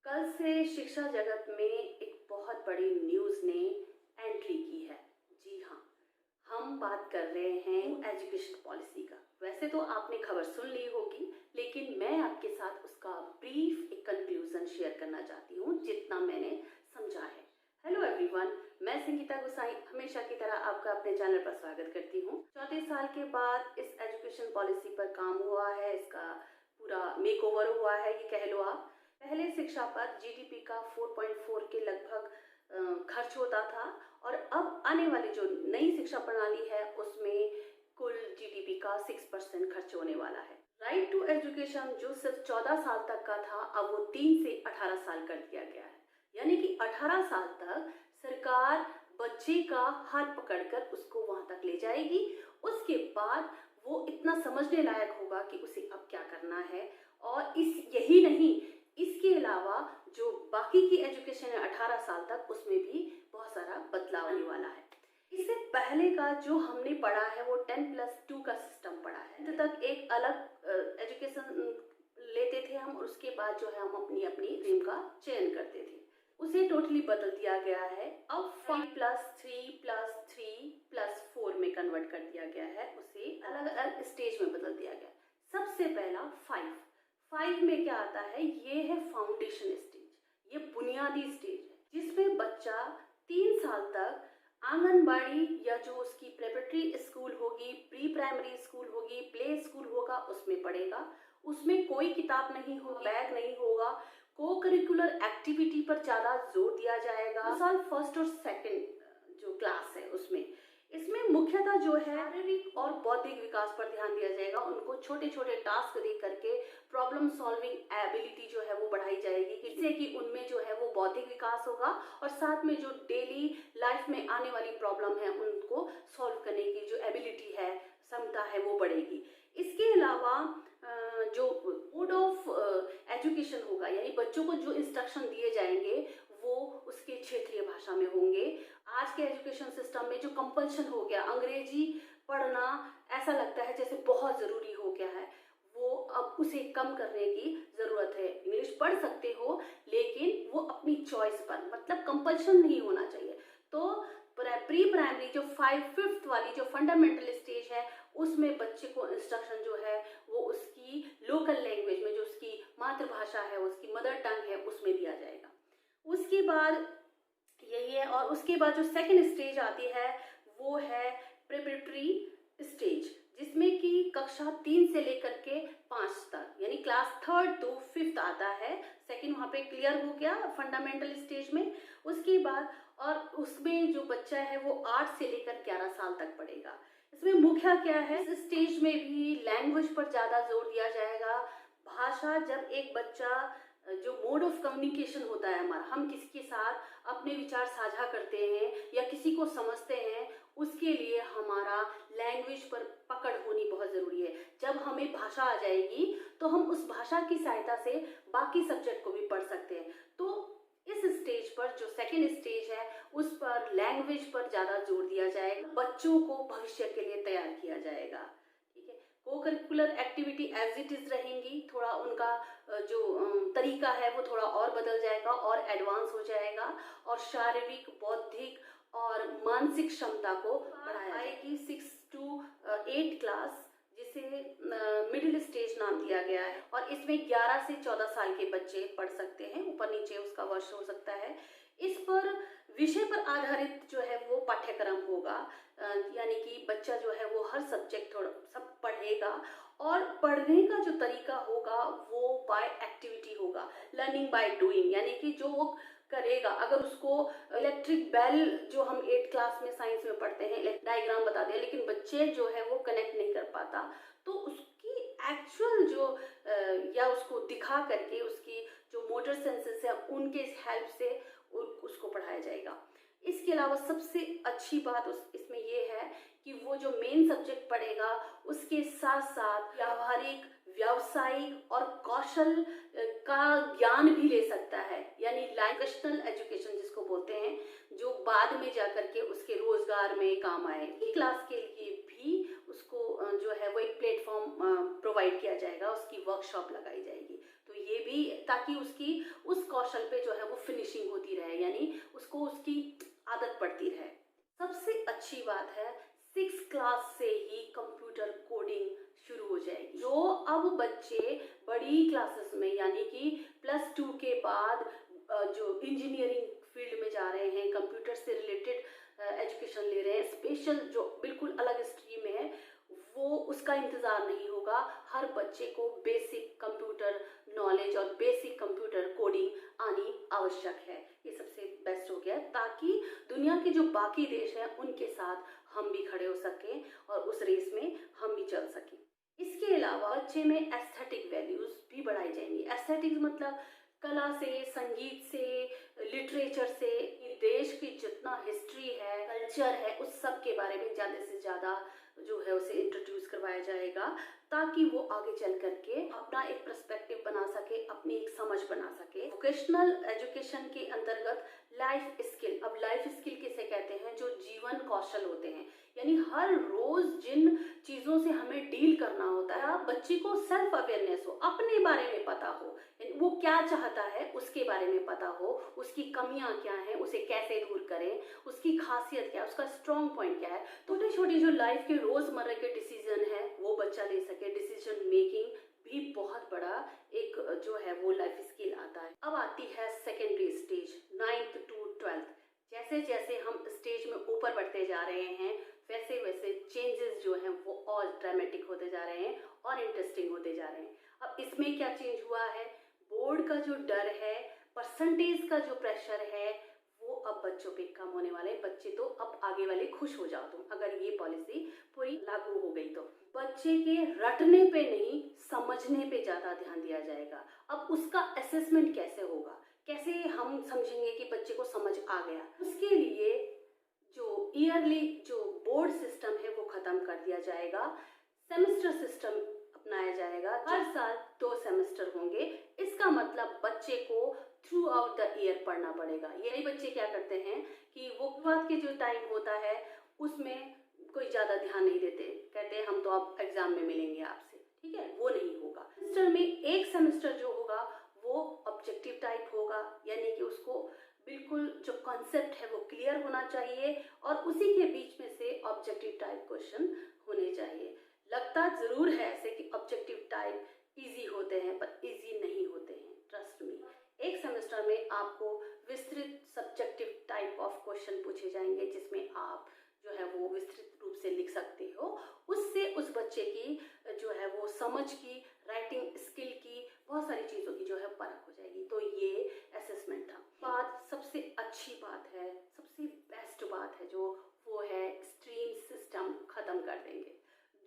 कल से शिक्षा जगत में एक बहुत बड़ी न्यूज़ ने एंट्री की है। जी हाँ, हम बात कर रहे हैं एजुकेशन पॉलिसी का। वैसे तो आपने खबर सुन ली होगी, लेकिन मैं आपके साथ उसका ब्रीफ एक कंक्लूजन शेयर करना चाहती हूँ, जितना मैंने समझा है। हेलो एवरीवन, मैं संगीता गुसाई हमेशा की तरह आपका अपने चैनल पर स्वागत करती हूँ। 34 साल के बाद इस एजुकेशन पॉलिसी पर काम हुआ है, इसका पूरा मेकओवर हुआ है, ये कह लो आप। पहले शिक्षा पर जीडीपी का 4.4 के लगभग खर्च होता था, और अब आने वाली जो नई शिक्षा प्रणाली है उसमें कुल जीडीपी का 6% खर्च होने वाला है। राइट टू एजुकेशन जो सिर्फ 14 साल तक का था, अब वो 3 से 18 साल कर दिया गया है। यानी कि 18 साल तक सरकार बच्चे का हाथ पकड़कर उसको वहां तक ले जाएगी। उसके बाद वो इतना समझने लायक होगा कि उसे अब क्या करना है। और यही नहीं, इसके अलावा जो बाकी की एजुकेशन है 18 साल तक, उसमें भी बहुत सारा बदलाव आने वाला है। इससे पहले का जो हमने पढ़ा है वो 10+2 का सिस्टम पढ़ा है। 10 तक एक अलग एजुकेशन लेते थे हम, और उसके बाद जो है हम अपनी अपनी स्ट्रीम का चयन करते थे। उसे टोटली बदल दिया गया है। अब 5+3+3+4 में कन्वर्ट कर दिया गया है। उसे अलग अलग स्टेज में बदल दिया गया। सबसे पहला 5 में क्या आता है, ये है फाउंडेशन स्टेज। ये बुनियादी स्टेज है जिसमें बच्चा 3 साल तक आंगनबाड़ी या जो उसकी प्रेपरेटरी स्कूल होगी, प्री प्राइमरी स्कूल होगी, प्ले स्कूल होगा, उसमें पढ़ेगा। उसमें कोई किताब नहीं होगी, बैग नहीं होगा। को करिकुलर एक्टिविटी पर ज़्यादा जोर दिया जाएगा। साल फर्स्ट और सेकंड जो क्लास है उसमें इसमें मुख्यतः जो है शारीरिक और बौद्धिक विकास पर ध्यान दिया जाएगा। उनको छोटे छोटे टास्क दे करके प्रॉब्लम सॉल्विंग एबिलिटी जो है वो बढ़ाई जाएगी, जिससे कि उनमें जो है वो बौद्धिक विकास होगा, और साथ में जो डेली लाइफ में आने वाली प्रॉब्लम है उनको सॉल्व करने की जो एबिलिटी है, क्षमता है, वो बढ़ेगी। इसके अलावा जो मोड ऑफ एजुकेशन होगा, यानी बच्चों को जो इंस्ट्रक्शन दिए जाएंगे वो उसके क्षेत्रीय भाषा में होंगे। आज के एजुकेशन सिस्टम में जो कंपल्शन हो गया, अंग्रेजी पढ़ना ऐसा लगता है जैसे बहुत ज़रूरी हो गया है, वो अब उसे कम करने की ज़रूरत है। इंग्लिश पढ़ सकते हो, लेकिन वो अपनी चॉइस पर, मतलब कंपल्शन नहीं होना चाहिए। तो प्री प्राइमरी जो 5th वाली जो फंडामेंटल स्टेज है, उसमें बच्चे को इंस्ट्रक्शन जो है वो उसकी लोकल लैंग्वेज में, जो उसकी मातृभाषा है, उसकी मदर टंग है, उसमें दिया जाएगा। उसके बाद यही है। और उसके बाद जो सेकंड स्टेज आती है वो है प्रिपरेटरी स्टेज, जिसमें कि कक्षा 3 से लेकर के 5 तक, यानी क्लास 3rd to 5th आता है। सेकंड वहाँ पे क्लियर हो गया फंडामेंटल स्टेज में। उसके बाद और उसमें जो बच्चा है वो 8 से लेकर 11 साल तक पढ़ेगा। इसमें मुख्य क्या है, इस स्टेज में भी लैंग्वेज पर ज़्यादा जोर दिया जाएगा। भाषा, जब एक बच्चा जो मोड ऑफ कम्युनिकेशन होता है हमारा, हम किसी के साथ अपने विचार साझा करते हैं या किसी को समझते हैं, उसके लिए हमारा लैंग्वेज पर पकड़ होनी बहुत ज़रूरी है। जब हमें भाषा आ जाएगी तो हम उस भाषा की सहायता से बाकी सब्जेक्ट को भी पढ़ सकते हैं। तो इस स्टेज पर जो सेकेंड स्टेज है उस पर लैंग्वेज पर ज़्यादा जोर दिया जाएगा, बच्चों को भविष्य के लिए तैयार किया जाएगा। Co-curricular activity as it is रहेंगी, थोड़ा उनका जो तरीका है वो थोड़ा और बदल जाएगा और एडवांस हो जाएगा, और शारीरिक, बौद्धिक और मानसिक क्षमता को बढ़ाया जाएगी। 6 to 8 क्लास, जिसे मिडिल स्टेज नाम दिया गया है, और इसमें 11 से 14 साल के बच्चे पढ़ सकते हैं। ऊपर नीचे उसका वर्ष हो सकता है। इस पर विषय पर आधारित जो है वो पाठ्यक्रम होगा, यानी कि बच्चा जो है वो हर सब्जेक्ट थोड़ा सब पढ़ेगा, और पढ़ने का जो तरीका होगा वो बाय एक्टिविटी होगा, लर्निंग बाय डूइंग। यानी कि जो वो करेगा, अगर उसको इलेक्ट्रिक बेल जो हम 8th क्लास में साइंस में पढ़ते हैं, डायग्राम बता दें, लेकिन बच्चे जो है वो कनेक्ट नहीं कर पाता, तो उसकी एक्चुअल जो या उसको दिखा करके उसकी जो मोटर सेंसेस है उनके हेल्प से उसको पढ़ाया जाएगा। इसके अलावा सबसे अच्छी बात इसमें ये है कि वो जो मेन सब्जेक्ट पढ़ेगा उसके साथ साथ व्यावहारिक, व्यावसायिक और कौशल का ज्ञान भी ले सकता है, यानी लाइफस्टाइल एजुकेशन जिसको बोलते हैं, जो बाद में जाकर के उसके रोजगार में काम आए। क्लास के लिए भी उसको जो है वो एक प्लेटफॉर्म प्रोवाइड किया जाएगा, उसकी वर्कशॉप लगाई जाएगी। तो ये भी, ताकि उसकी उस कौशल पे जो है वो फिनिशिंग होती रहे, यानी उसको उसकी आदत पड़ती रहे। सबसे अच्छी बात है 6 क्लास से ही कंप्यूटर कोडिंग शुरू हो जाएगी। जो अब बच्चे बड़ी क्लासेस में यानी कि +2 के बाद जो इंजीनियरिंग फील्ड में जा रहे हैं, कंप्यूटर से रिलेटेड एजुकेशन ले रहे हैं, स्पेशल जो बिल्कुल अलग स्ट्रीम है, वो उसका इंतज़ार नहीं होगा। हर बच्चे को बेसिक कंप्यूटर नॉलेज और बेसिक कंप्यूटर कोडिंग आनी आवश्यक है। ये सबसे बेस्ट हो गया, ताकि दुनिया के जो बाकी देश हैं उनके साथ हम भी खड़े हो सकें और उस रेस में हम भी चल सकें। इसके अलावा बच्चे में एस्थेटिक वैल्यूज भी बढ़ाई जाएंगी। एस्थेटिक्स मतलब कला से, संगीत से, लिटरेचर से, देश की जितना हिस्ट्री है, कल्चर है, उस सब के बारे में ज़्यादा से ज़्यादा जो है उसे इंट्रोड्यूस करवाया जाएगा, ताकि वो आगे चल करके अपना एक पर्सपेक्टिव बना सके, अपनी एक समझ बना सके। वोकेशनल एजुकेशन के अंतर्गत लाइफ स्किल, अब लाइफ स्किल किसे कहते हैं, जो जीवन कौशल होते हैं, यानी हर रोज जिन चीज़ों से हमें डील करना होता है, बच्चे को सेल्फ अवेयरनेस हो, अपने बारे में पता हो, वो क्या चाहता है उसके बारे में पता हो, उसकी कमियां क्या हैं, उसे कैसे दूर करें, उसकी खासियत क्या है, उसका स्ट्रॉन्ग पॉइंट क्या है। छोटी छोटी जो लाइफ के रोजमर्रा के डिसीजन है वो बच्चा ले सके। डिसीजन मेकिंग भी बहुत बड़ा एक जो है वो लाइफ स्किल आता है। अब आती है secondary stage, 9th to 12th। जैसे जैसे हम स्टेज में ऊपर बढ़ते जा रहे हैं, वैसे वैसे चेंजेस जो हैं वो और ड्रामेटिक होते जा रहे हैं और इंटरेस्टिंग होते जा रहे हैं। अब इसमें क्या चेंज हुआ है, बोर्ड का जो डर है, परसेंटेज का जो प्रेशर है, वो अब बच्चों पे कम होने वाले हैं। बच्चे तो अब आगे वाले खुश हो जाओ तुम, अगर ये पॉलिसी पूरी लागू हो गई तो। बच्चे के रटने पे नहीं, समझने पे ज़्यादा ध्यान दिया जाएगा। अब उसका असेसमेंट कैसे होगा, कैसे हम समझेंगे कि बच्चे को समझ आ गया, उसके लिए जो ईयरली जो बोर्ड सिस्टम है वो ख़त्म कर दिया जाएगा। सेमेस्टर सिस्टम अपनाया जाएगा। हर साल 2 सेमेस्टर होंगे। इसका मतलब बच्चे को थ्रू आउट द ईयर पढ़ना पड़ेगा। यही बच्चे क्या करते हैं कि वो बाद के जो टाइम होता है उसमें कोई ज़्यादा ध्यान नहीं देते, कहते हैं हम तो अब एग्जाम में मिलेंगे आपसे, ठीक है, वो नहीं होगा। सेमेस्टर में एक सेमेस्टर जो होगा वो ऑब्जेक्टिव टाइप होगा, यानी कि उसको बिल्कुल जो कॉन्सेप्ट है वो क्लियर होना चाहिए और उसी के बीच में से ऑब्जेक्टिव टाइप क्वेश्चन होने चाहिए। लगता ज़रूर है ऐसे कि ऑब्जेक्टिव टाइप इजी होते हैं, पर इजी नहीं होते हैं, ट्रस्ट मी। एक सेमेस्टर में आपको विस्तृत सब्जेक्टिव टाइप ऑफ क्वेश्चन पूछे जाएंगे, जिसमें आप जो है वो विस्तृत रूप से लिख सकते हो। उससे उस बच्चे की जो है वो समझ की, राइटिंग स्किल की, बहुत सारी चीज़ों की जो है परख हो जाएगी। तो ये असेसमेंट था। बात सबसे अच्छी बात है, सबसे बेस्ट बात है जो, वो है स्ट्रीम सिस्टम ख़त्म कर देंगे।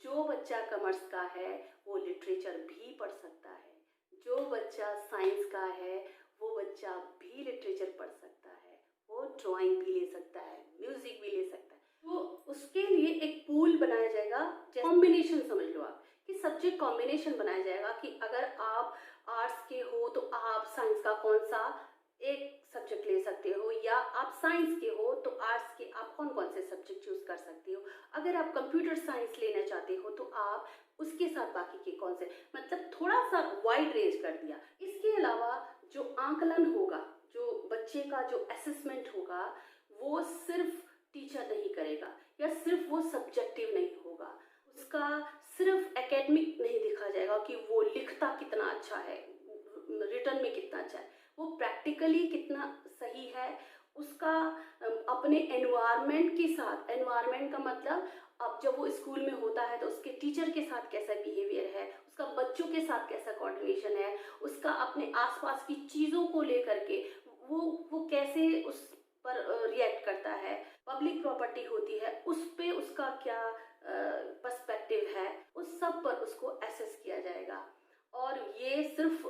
जो बच्चा कॉमर्स का है वो लिटरेचर भी पढ़ सकता है, जो बच्चा साइंस का है वो बच्चा भी लिटरेचर पढ़ सकता है, वो ड्राइंग भी ले सकता है, म्यूजिक भी ले सकता है। तो उसके लिए एक पूल बनाया जाएगा, कॉम्बिनेशन समझ लो आप, कि सब्जेक्ट कॉम्बिनेशन बनाया जाएगा कि अगर आप आर्ट्स के हो तो आप साइंस का कौन सा एक सब्जेक्ट ले सकते हो, या आप साइंस के हो तो आर्ट्स के आप कौन कौन से सब्जेक्ट चूज कर सकते हो। अगर आप कंप्यूटर साइंस लेना चाहते हो तो आप उसके साथ बाकी के कौन से, मतलब थोड़ा सा वाइड रेंज कर दिया। इसके अलावा जो आंकलन होगा, जो बच्चे का जो असेसमेंट होगा, वो सिर्फ टीचर नहीं करेगा, या सिर्फ वो सब्जेक्टिव नहीं होगा, उसका सिर्फ एकेडमिक नहीं देखा जाएगा कि वो लिखता कितना अच्छा है, रिटर्न में कितना अच्छा है, वो प्रैक्टिकली कितना सही है, उसका अपने एनवायरनमेंट के साथ, एनवायरनमेंट का मतलब अब जब वो स्कूल में होता है तो उसके टीचर के साथ कैसा बिहेवियर है, उसका बच्चों के साथ कैसा कोऑर्डिनेशन है, उसका अपने आसपास की चीज़ों को लेकर के वो कैसे उस पर रिएक्ट करता है, पब्लिक प्रॉपर्टी होती है उस पे उसका क्या पर्सपेक्टिव है, उस सब पर उसको एसेस किया जाएगा। और ये सिर्फ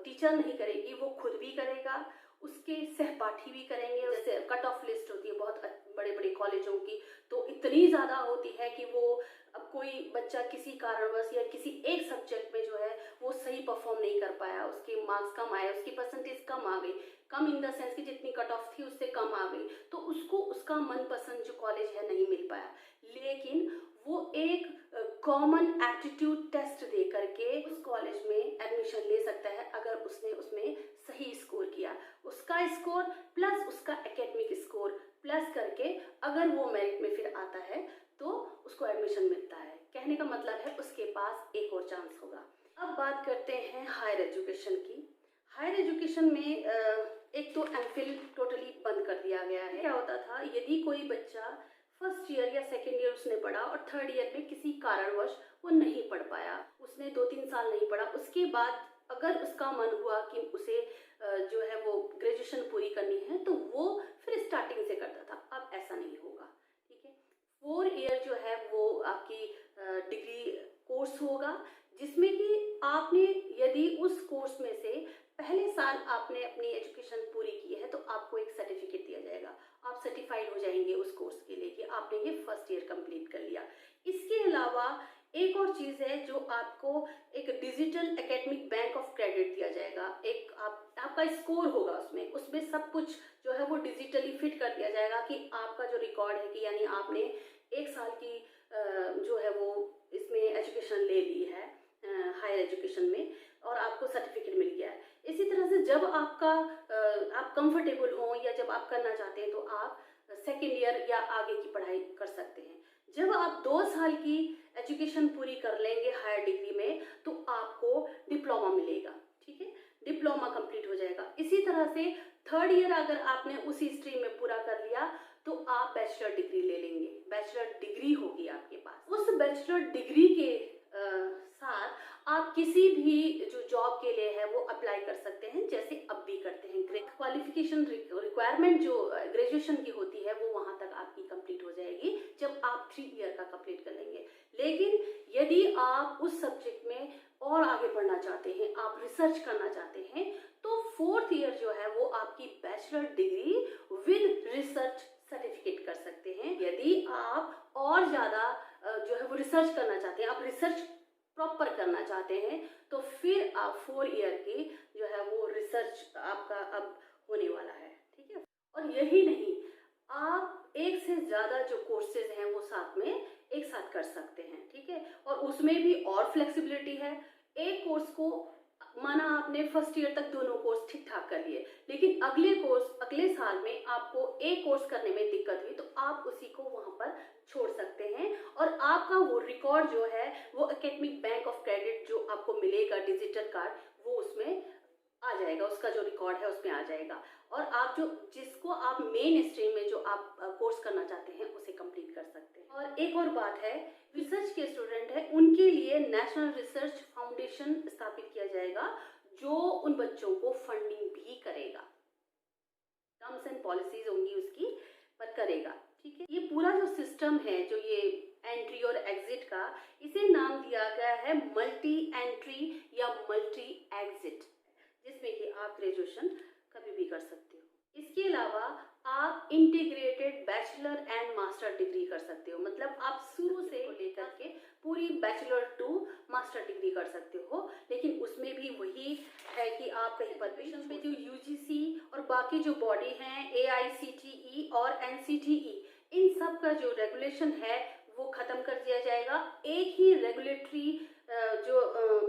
टीचर नहीं करेगी, वो खुद भी करेगा, उसके सहपाठी भी करेंगे। जैसे कट ऑफ लिस्ट होती है बहुत बड़े बड़े कॉलेजों की, तो इतनी ज़्यादा होती है कि वो अब कोई बच्चा किसी कारणवश या किसी एक सब्जेक्ट में जो है वो सही परफॉर्म नहीं कर पाया, उसके मार्क्स कम आए, उसकी परसेंटेज कम आ गई, कम इन द सेंस कि जितनी कट ऑफ थी उससे कम आ गई, तो उसको उसका मनपसंद जो कॉलेज है नहीं मिल पाया। लेकिन वो एक कॉमन एप्टीट्यूड टेस्ट दे करके उस कॉलेज में एडमिशन ले सकता है अगर उसने उसमें सही स्कोर किया। स्कोर प्लस उसका एकेडमिक स्कोर प्लस करके अगर वो मेरिट में फिर आता है तो उसको एडमिशन मिलता है। कहने का मतलब है उसके पास एक और चांस होगा। अब बात करते हैं हायर एजुकेशन की। हायर एजुकेशन में एक तो एमफिल टोटली बंद कर दिया गया है। क्या होता था, यदि कोई बच्चा फर्स्ट ईयर या सेकेंड ईयर उसने पढ़ा और थर्ड ईयर में किसी कारणवश वो नहीं पढ़ पाया, उसने 2-3 साल नहीं पढ़ा, उसके बाद अगर उसका मन हुआ कि उसे जो है वो ग्रेजुएशन पूरी करनी है तो वो फिर स्टार्टिंग से करता था। अब ऐसा नहीं होगा, ठीक है। 4 ईयर जो है वो आपकी डिग्री कोर्स होगा, जिसमें कि आपने यदि उस कोर्स में से पहले साल आपने अपनी एजुकेशन पूरी की है तो आपको एक सर्टिफिकेट दिया जाएगा। आप सर्टिफाइड हो जाएंगे उस कोर्स के लिए कि आपने ये फर्स्ट ईयर कंप्लीट कर लिया। इसके अलावा एक और चीज़ है जो आपको एक digital academic bank of credit दिया जाएगा। एक आपका स्कोर होगा, उसमें सब कुछ जो है वो डिजिटली फिट कर दिया जाएगा कि आपका जो रिकॉर्ड है कि यानी आपने 1 साल की जो है वो इसमें एजुकेशन ले ली है हायर एजुकेशन में और आपको सर्टिफिकेट मिल गया है। इसी तरह से जब आप कंफर्टेबल हो या जब आप करना चाहते हैं तो आप सेकेंड ईयर या आगे की पढ़ाई कर सकते हैं। जब आप 2 साल की एजुकेशन पूरी कर लेंगे हायर डिग्री में तो आपको डिप्लोमा मिलेगा, ठीक है, डिप्लोमा कंप्लीट हो जाएगा। इसी तरह से थर्ड ईयर अगर आपने उसी स्ट्रीम में पूरा कर लिया तो आप बैचलर डिग्री ले लेंगे, बैचलर डिग्री होगी आपके पास। उस बैचलर डिग्री के साथ आप किसी भी जो जॉब के लिए है वो अप्लाई कर सकते हैं, जैसे अब भी करते हैं। क्वालिफिकेशन रिक्वायरमेंट जो ग्रेजुएशन की होती है वो वहां तक आपकी कंप्लीट हो जाएगी जब आप 3 ईयर का कंप्लीट कर लेंगे। लेकिन यदि आप उस सब्जेक्ट में और आगे बढ़ना चाहते हैं, आप रिसर्च करना चाहते हैं, तो 4th ईयर जो है वो आपकी bachelor degree with research certificate कर सकते हैं। यदि आप और ज़्यादा जो है वो रिसर्च करना चाहते हैं, आप रिसर्च प्रॉपर करना चाहते हैं, तो फिर आप 4 ईयर की जो है वो रिसर्च आपका अब होने वाला है, ठीक है। और यही नहीं, आप एक से ज़्यादा जो कोर्सेज हैं वो साथ में एक साथ कर सकते हैं, ठीक है। और उसमें भी और फ्लेक्सिबिलिटी है। एक कोर्स को माना आपने फर्स्ट ईयर तक दोनों कोर्स ठीक ठाक कर लिए, लेकिन अगले साल में आपको एक कोर्स करने में दिक्कत हुई तो आप उसी को वहां पर छोड़ सकते हैं और आपका वो रिकॉर्ड जो है वो एकेडमिक बैंक ऑफ क्रेडिट जो आपको मिलेगा डिजिटल कार्ड, वो उसमें आ जाएगा, उसका जो रिकॉर्ड है उसमें आ जाएगा और आप जिसको आप मेन स्ट्रीम में जो आप कोर्स करना चाहते हैं उसे कंप्लीट कर सकते हैं। और एक और बात है, रिसर्च के स्टूडेंट है उनके लिए नेशनल रिसर्च फाउंडेशन स्थापित किया जाएगा जो उन बच्चों को फंडिंग भी करेगा, टर्म्स एंड पॉलिसीज होंगी उसकी पर करेगा, ठीक है। ये पूरा जो सिस्टम है, जो ये एंट्री और एग्जिट का, इसे नाम दिया गया है मल्टी एंट्री या मल्टी एग्जिट, जिसमें कि आप ग्रेजुएशन कभी भी कर सकते हो। इसके अलावा आप integrated bachelor and master degree कर सकते हो, मतलब आप शुरू से लेकर के पूरी बैचलर टू मास्टर डिग्री कर सकते हो। लेकिन उसमें भी वही है कि आप कहीं परमिशन पे जो यूजीसी और बाकी जो बॉडी हैं AICTE और NCTE, इन सब का जो रेगुलेशन है वो खत्म कर दिया जाएगा। एक ही रेगुलेटरी जो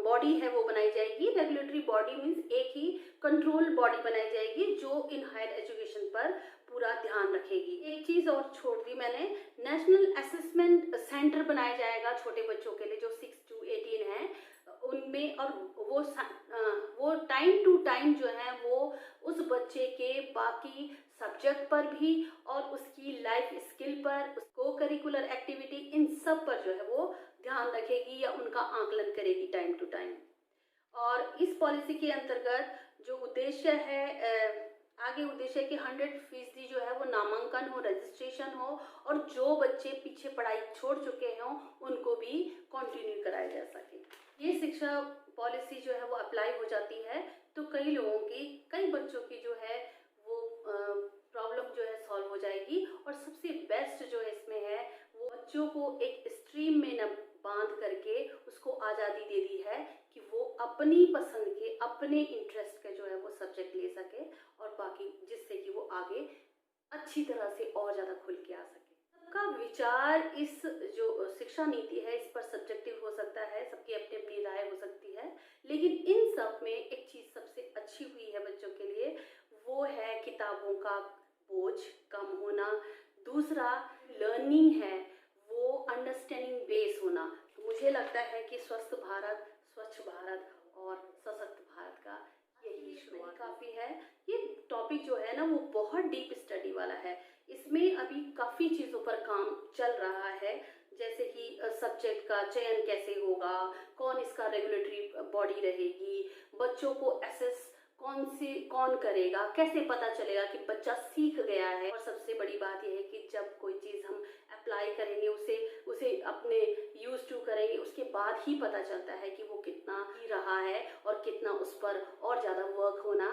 बॉडी है वो बनाई जाएगी। रेगुलेटरी बॉडी मीन्स एक ही कंट्रोल बॉडी बनाई जाएगी जो इन हायर एजुकेशन पर पूरा ध्यान रखेगी। एक चीज़ और छोड़ दी मैंने, नेशनल असेसमेंट सेंटर बनाया जाएगा छोटे बच्चों के लिए जो 6 to 18 हैं उनमें, और वो टाइम टू टाइम जो है वो उस बच्चे के बाकी सब्जेक्ट पर भी और उसकी लाइफ स्किल पर, उसको करिकुलर एक्टिविटी, इन सब पर जो है वो ध्यान रखेगी या उनका आकलन करेगी टाइम टू टाइम। और इस पॉलिसी के अंतर्गत जो उद्देश्य है, आगे उद्देश्य है कि 100% जो है वो नामांकन हो, रजिस्ट्रेशन हो और जो बच्चे पीछे पढ़ाई छोड़ चुके हों उनको भी कंटिन्यू कराया जा सके। ये शिक्षा पॉलिसी जो है वो अप्लाई हो जाती है तो कई बच्चों की जो है वो प्रॉब्लम जो है सॉल्व हो जाएगी। और सबसे बेस्ट जो है इसमें है वो बच्चों को एक स्ट्रीम में न बांध करके उसको आज़ादी दे दी है कि वो अपनी पसंद के, अपने इंटरेस्ट के जो है वो सब्जेक्ट ले सके और बाकी जिससे कि वो आगे अच्छी तरह से और ज़्यादा खुल के आ सके। सबका विचार इस जो शिक्षा नीति है इस पर सब्जेक्टिव हो सकता है, सबकी अपनी अपनी राय हो सकती है, लेकिन इन सब में एक चीज़ सबसे अच्छी हुई है बच्चों के लिए, वो है किताब किताबों का बोझ कम होना, दूसरा लर्निंग है वो अंडरस्टैंडिंग बेस होना। तो मुझे लगता है कि स्वस्थ भारत, स्वच्छ भारत और सशक्त भारत का यही शुरुआत काफ़ी है। ये टॉपिक जो है ना वो बहुत डीप स्टडी वाला है, इसमें अभी काफ़ी चीज़ों पर काम चल रहा है, जैसे कि सब्जेक्ट का चयन कैसे होगा, कौन इसका रेगुलेटरी बॉडी रहेगी, बच्चों को एसेस कौन करेगा, कैसे पता चलेगा कि बच्चा सीख गया है। और सबसे बड़ी बात यह है कि जब कोई चीज़ हम अप्लाई करेंगे, उसे अपने यूज टू करेंगे, उसके बाद ही पता चलता है कि वो कितना ही रहा है और कितना उस पर और ज़्यादा वर्क होना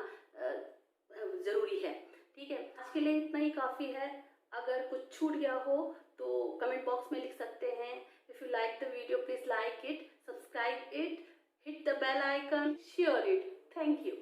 ज़रूरी है। ठीक है, आज के लिए इतना ही काफ़ी है। अगर कुछ छूट गया हो तो कमेंट बॉक्स में लिख सकते हैं। If you like the video please like it, subscribe it, hit the bell icon, share it. Thank you.